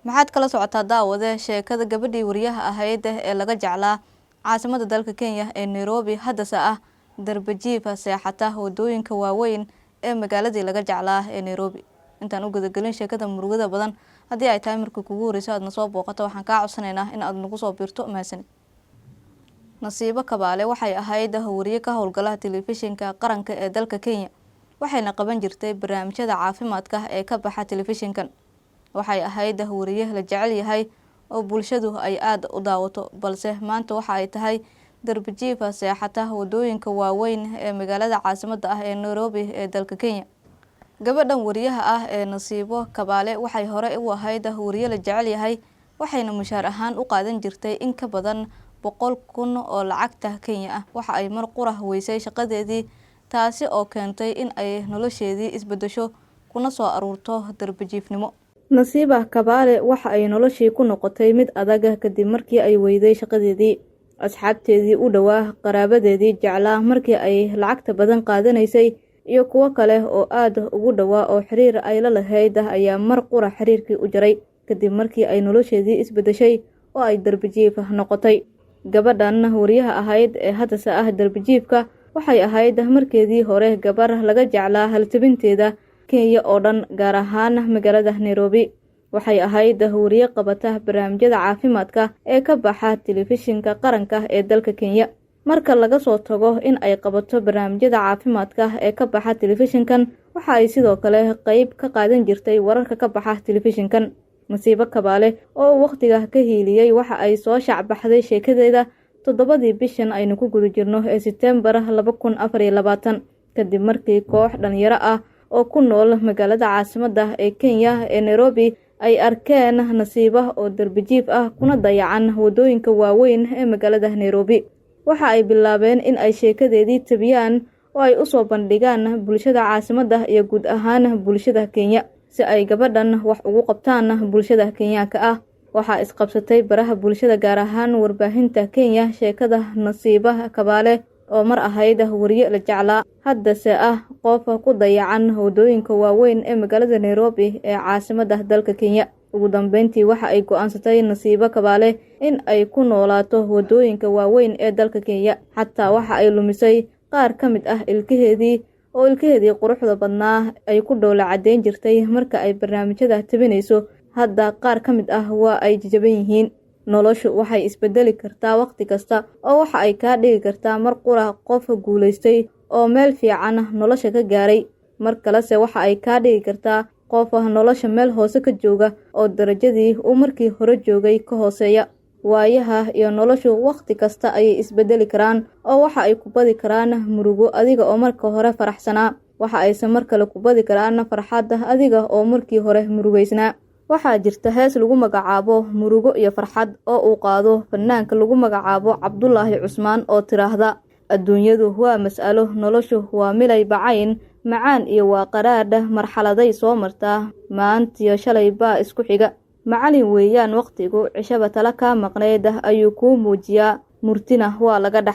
maxaad kala socotaa daawade sheekada gabadhii wariyaha ahayd ee laga jeclaa caasimada dalka Kenya ee Nairobi haddase ah darbajiifa seexata wadooyinka waaweyn ee magaaladii laga jeclaa ee Nairobi. Intaan u gudagelin sheekada murugada badan haddii ay tahay markii kugu horreysay aad na soo booqato waxaan kaa codsanaynaa in aad nagu soo biirto mahadsanid. Nasiibo Kabaale waxay ahayd wariye ka howlgala telefishinka qaranka ee dalka Kenya waxayna qaban jirtay barnaamijyada caafimaadka ee ka baxa telefishinkan. Waxay ahayd wariye la jecel yahay oo bulshadu ay aad u daawato balse maanta waxa ay tahay darbajiifa seexata wadooyinka waaweyn ee magaalada caasimada ah ee Nairobi ee dalka Kenya. Gabadhan wariyaha ah ee Nasiibo Kabaale waxay hore u ahayd wariye la jecel yahay waxayna mushaar ahaan u qaadan jirtay in ka badan 100,000 oo lacagta Kenya ah. Waxa ay mar qura weysay shaqadeedii taasi oo keentay in ay nolosheedii isbedesho kuna soo aruurto darbajiifnimo. Nasiibo Kabaale waxa ay noloshii ku noqotay mid adag kadib markii ay weyday shaqadeedii. Asxaabteedii u dhawaa qaraabadeedii jeclaa markii ay lacagta badan qaadanaysay iyo kuwa kale oo aad ugu dhawaa oo xiriir ay la lahayd ayaa mar qura xiriirkii u jaray kadib markii ay nolosheedii isbedeshay oo ay darbajiif noqotay. Gabadhan wariyaha ahayd ee haddase ah darbajiifka waxay ahayd markeedii hore gabar laga jeclaa haltabinteeda Kenya oo dhan gaar ahaan magaalada Nairobi. Waxay ahayd wariye qabata barnaamijyada caafimaadka ee ka baxa telefishinka qaranka ee dalka Kenya. Marka laga soo tago in ay qabato barnaamijyada caafimaadka ee ka baxa telefishinkan waxa ay sidoo kale qayb ka qaadan jirtay wararka ka baxa telefishinkan. Nasiibo Kabaale oo waqtiga ka hiiliyay waxa ay soo shacbaxday sheekadeeda 7 bishan aynu ku guda jirno ee September 2024 kadib markii koox dhalinyaro ah oo ku nool magaalada caasimada ee Kenya ee Nairobi ay arkeen Nasiibo oo darbajiif ah kuna dayacan wadooyinka waaweyn ee magaalada Nairobi. Waxa ay bilaabeen in ay sheekadeedii tabiyaan oo ay u soo bandhigaan bulshada caasimada iyo guud ahaan bulshada Kenya si ay gabadhan wax ugu qabtaan bulshada Kenyaanka ah. Waxa isqabsatay baraha bulshada gaar ahaan warbaahinta Kenya sheekada Nasiibo Kabaale oo mar ahayd wariye la jeclaa haddase ah qof ku dayacan wadooyinka waaweyn ee magaalada Nairobi ee caasimada dalka Kenya. Ugu dambeyntii waxa ay go'aansatay Nasiibo Kabaale in ay ku noolaato wadooyinka waaweyn ee dalka Kenya. Xataa waxa ay lumisay qaar ka mid ah ilkaheedii quruxda badnaa ay ku dhoola cadeyn jirtay marka ay barnaamijyada tabinayso. Hadda qaar ka mid ah waa ay jajaban yihiin. Noloshu waxay isbedeli kartaa waqti kasta oo waxa ay ka dhigi kartaa mar qura qof guuleystay oo meel fiican nolosha ka gaaray. Mar kalese waxa ay ka dhigi kartaa qof nolosha meel hoose ka jooga oo darajadii uu markii hore joogay ka hooseeya. Waayaha iyo noloshu waqti kasta ay isbedeli karaan oo waxa ay ku badi karaan murugo adiga oo marka hore faraxsanaa. Waxa ay mar kale ku badi karaan farxad adiga oo markii hore murugeysnaa. Waxaa jirta hees lagu magacaabo Murugo iyo Farxad oo uu qaado fanaanka lagu magacaabo Cabdullaahi Cusmaan oo tiraahda adduunyadu waa mas'alo noloshu waa milay bacayn macaan iyo waa qaraadh marxaladay soo martaa maantiyo shalay baa isku xiga macalin weeyaan waqtigu cishaba tala ka maqneed ayuu ku muujiyaa murtina waa laga